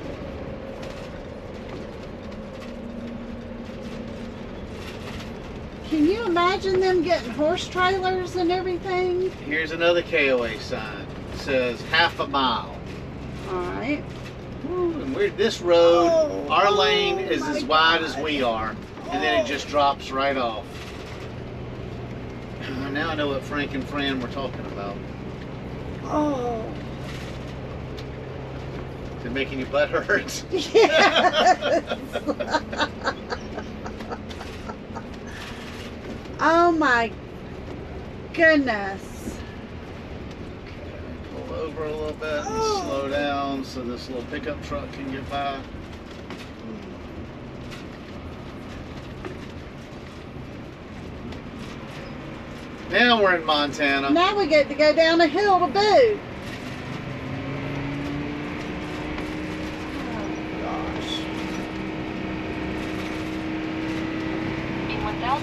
can you imagine them getting horse trailers and everything? Here's another KOA sign. It says half a mile. Alright. And we're this road, Oh, our lane oh is my as wide as God. we are. And then it just drops right off. Now I know what Frank and Fran were talking about. Oh. Is it making your butt hurt? Yes. Oh my goodness. Pull over a little bit and Oh. slow down so this little pickup truck can get by. Now we're in Montana. Now we get to go down a hill to boot.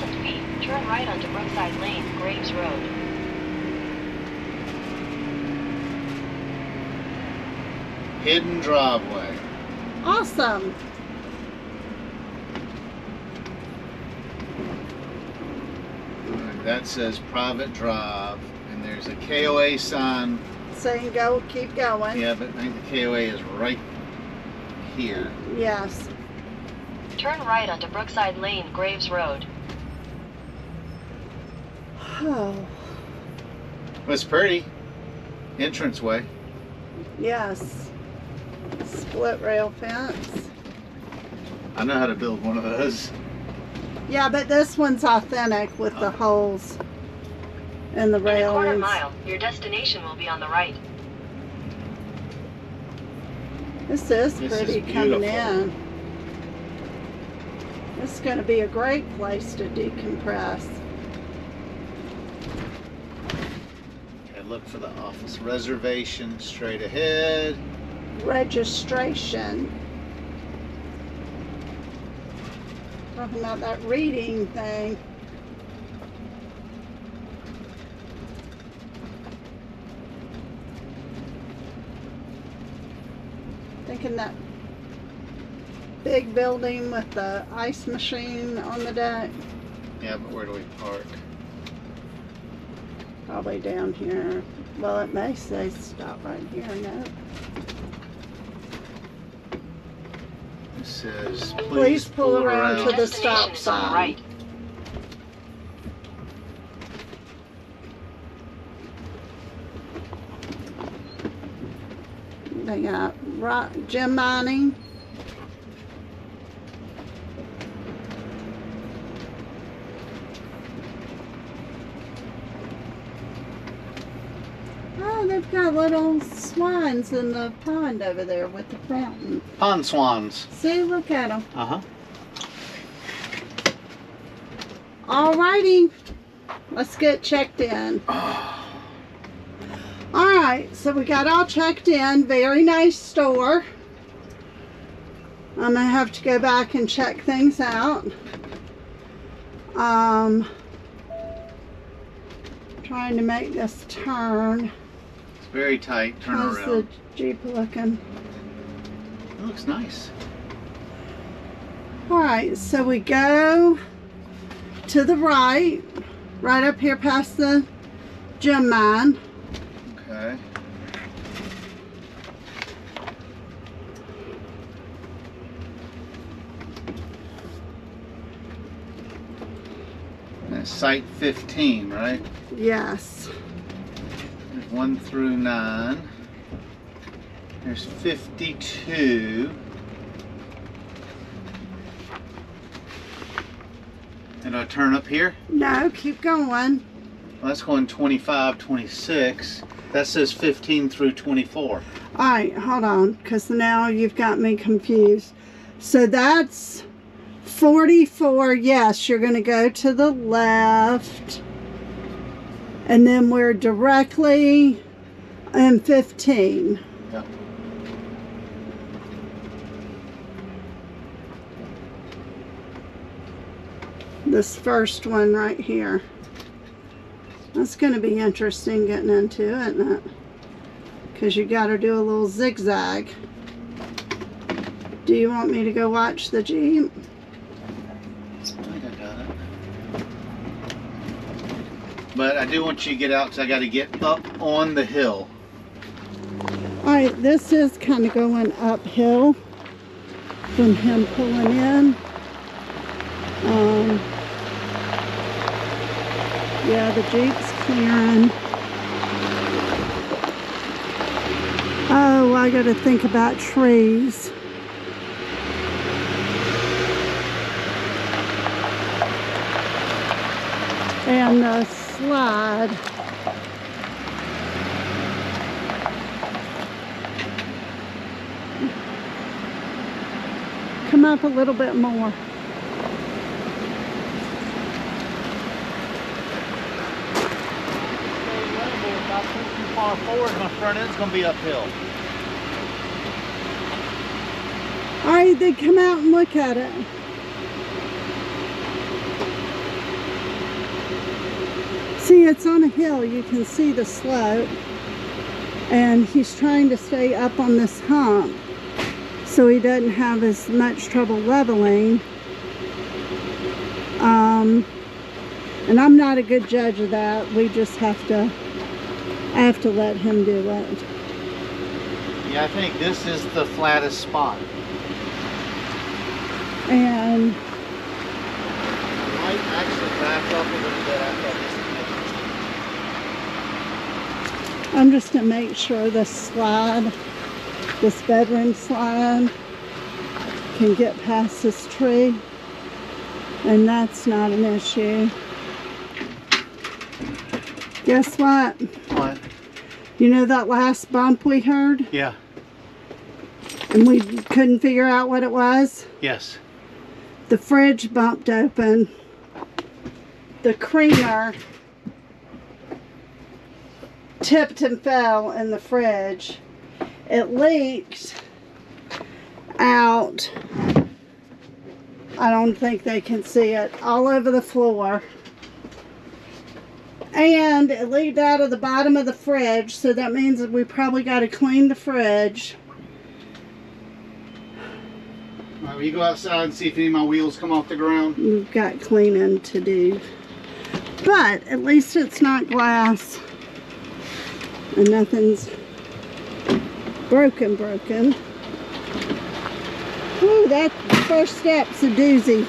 1,000 feet, turn right onto Brookside Lane, Graves Road. Hidden driveway. Awesome. Alright, that says private drive, and there's a KOA sign. Saying go, keep going. Yeah, but I think the KOA is right here. Yes. Turn right onto Brookside Lane, Graves Road. Oh, Well, it's pretty. Entranceway. yes. Split rail fence. I know how to build one of those. Yeah, but this one's authentic with the holes and the In a quarter railings. mile, your destination will be on the right. This is This pretty is coming beautiful. in. This is going to be a great place to decompress. Okay, look for the office reservation straight ahead. Registration. Talking about that reading thing. Thinking that big building with the ice machine on the deck. Yeah, but where do we park? Probably down here. Well, it may say stop right here. No. It says, Please pull around to Your the stop destination is on the sign. right. They got gem mining. Oh, they've got little swans in the pond over there with the fountain. Pond swans. See, look at them. Uh-huh. Alrighty, let's get checked in. Alright, so we got all checked in. Very nice store. I'm gonna have to go back and check things out. Trying to make this turn. It's very tight. Turn How's the around. Jeep looking? It looks nice. Alright, so we go to the right up here past the gem mine. Okay. That's site 15, right? Yes. There's 1 through 9. There's 52. And I turn up here? No, keep going. Well, that's going 25, 26. That says 15 through 24. Alright, hold on, because now you've got me confused. So that's 44. Yes, you're going to go to the left. And then we're directly in 15. Yep. This first one right here. That's going to be interesting getting into, isn't it? Because you got to do a little zigzag. Do you want me to go watch the Jeep? I think I got it. But I do want you to get out because I got to get up on the hill. Alright, this is kind of going uphill from him pulling in. Yeah, the Jeep's clearing. Oh, I got to think about trees. And the slide. Come up a little bit more. If I pull too far forward, my front end's going to be uphill. Alright, then come out and look at it. it's on a hill. You can see the slope. And he's trying to stay up on this hump so he doesn't have as much trouble leveling. And I'm not a good judge of that. We just have to, I have to let him do it. Yeah, I think this is the flattest spot. And I might actually back up a little bit after this. I'm just going to make sure this slide, this bedroom slide, can get past this tree. And that's not an issue. Guess what? What? You know that last bump we heard? Yeah. And we couldn't figure out what it was? Yes. The fridge bumped open. The creamer tipped and fell in the fridge. It leaked out. I don't think they can see it. All over the floor. And it leaked out of the bottom of the fridge, so that means that we probably got to clean the fridge. All right, will you go outside and see if any of my wheels come off the ground? We've got cleaning to do. But at least it's not glass. And nothing's broken. Ooh, that first step's a doozy.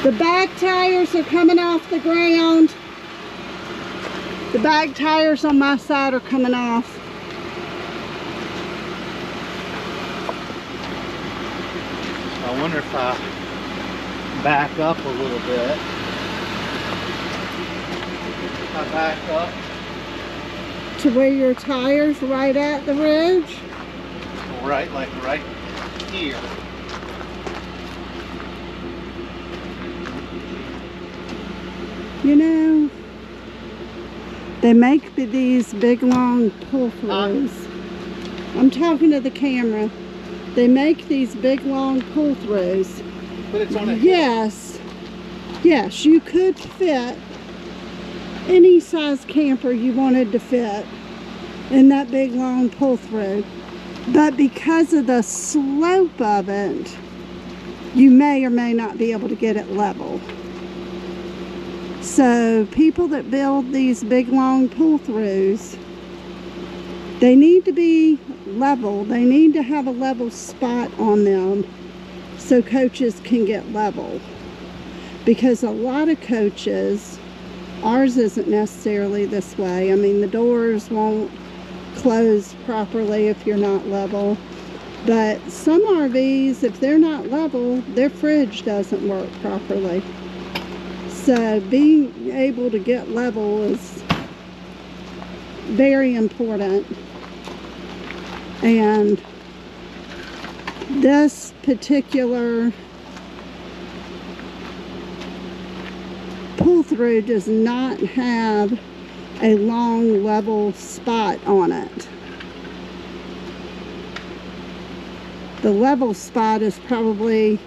The back tires are coming off the ground. The back tires on my side are coming off. I wonder if I back up a little bit. If I back up To where your tires right at the ridge. right, like right here. You know, they make these big long pull-throughs. I'm talking to the camera. They make these big long pull-throughs. But it's on a hill. Yes, yes, you could fit any size camper you wanted to fit in that big long pull-through. But because of the slope of it, you may or may not be able to get it level. So people that build these big long pull-throughs, they need to be level. They need to have a level spot on them so coaches can get level. Because a lot of coaches, ours isn't necessarily this way. I mean, the doors won't close properly if you're not level. But some RVs, if they're not level, their fridge doesn't work properly. So being able to get level is very important. And this particular pull-through does not have a long level spot on it. The level spot is probably...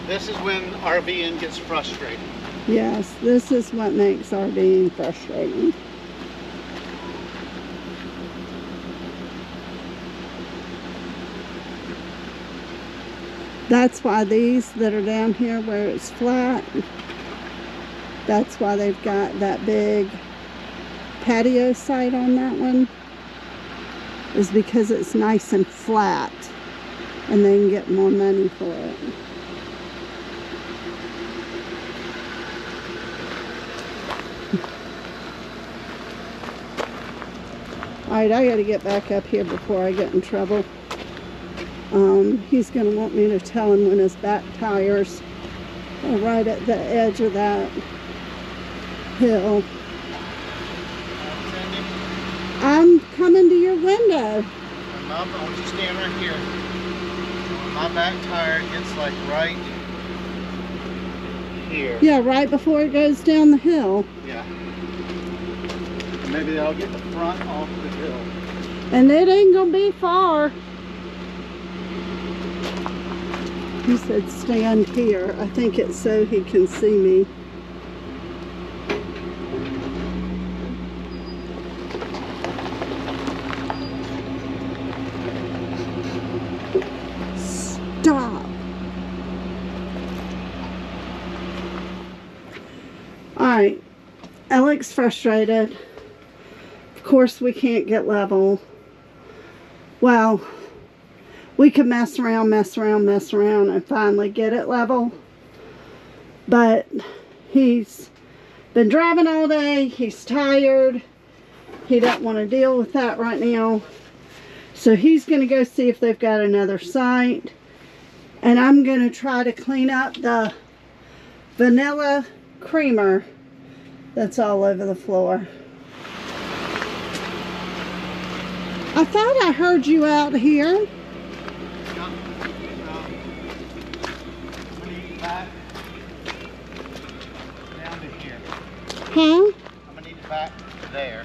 This is when RVing gets frustrating. Yes, this is what makes RVing frustrating. That's why these that are down here where it's flat, that's why they've got that big patio site on that one, is because it's nice and flat and they can get more money for it. Alright, I gotta get back up here before I get in trouble. He's gonna want me to tell him when his back tires are right at the edge of that hill. I'm coming to your window. I want you to stand right here. My back tire gets like right here. Yeah, right before it goes down the hill. Yeah. Maybe I'll get the front off the hill. And it ain't gonna be far. He said stand here. I think it's so he can see me. Stop. Alright, Alex frustrated. Of course we can't get level. Well, we could mess around and finally get it level. But he's been driving all day. He's tired. He doesn't want to deal with that right now. So he's going to go see if they've got another site. And I'm going to try to clean up the vanilla creamer that's all over the floor. I thought I heard you out here. Down to here. Huh? I'm gonna need it back to there.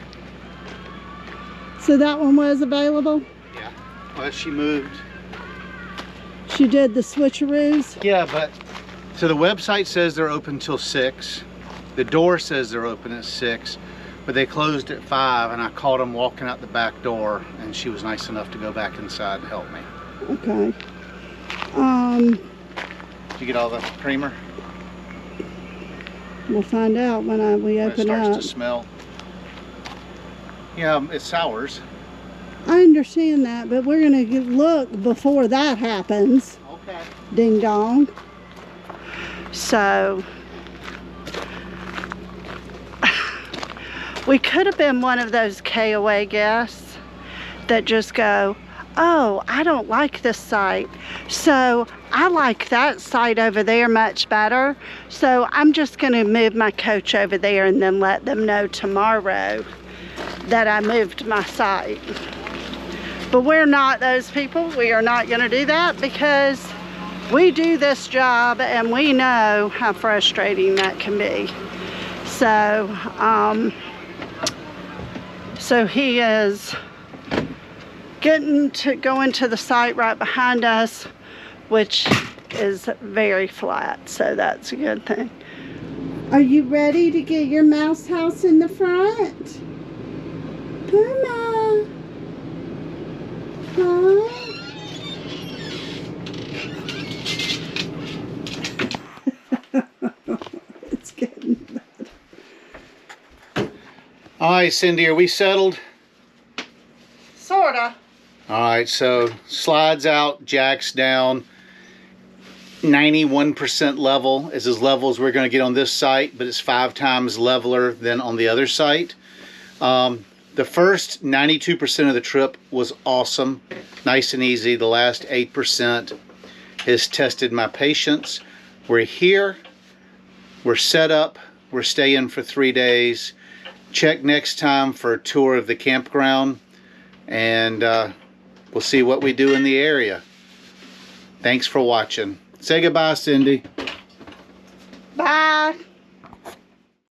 So that one was available? Yeah. Well, she moved. She did the switcheroos? Yeah, but so the website says they're open till 6. The door says they're open at 6, but they closed at 5, and I caught them walking out the back door, and she was nice enough to go back inside and help me. Okay. Did you get all the creamer? We'll find out when we open It starts up. to smell. Yeah, it sours. I understand that, but we're going to look before that happens. Okay. Ding dong. So, we could have been one of those KOA guests that just go, oh, I don't like this site, so I like that site over there much better, so I'm just going to move my coach over there and then let them know tomorrow that I moved my site. But we're not those people. We are not going to do that because we do this job and we know how frustrating that can be. So, so he is going to the site right behind us, which is very flat, so that's a good thing. Are you ready to get your mouse house in the front? Puma. Huh? It's getting bad. All right, Cindy, are we settled? Sorta. All right, so slides out, jacks down. 91% level is as level as we're going to get on this site, but it's 5 times leveler than on the other site. The first 92% of the trip was awesome, nice and easy. The last 8% has tested my patience. We're here, we're set up, we're staying for 3 days. Check next time for a tour of the campground, and we'll see what we do in the area. Thanks for watching. Say goodbye, Cindy. Bye.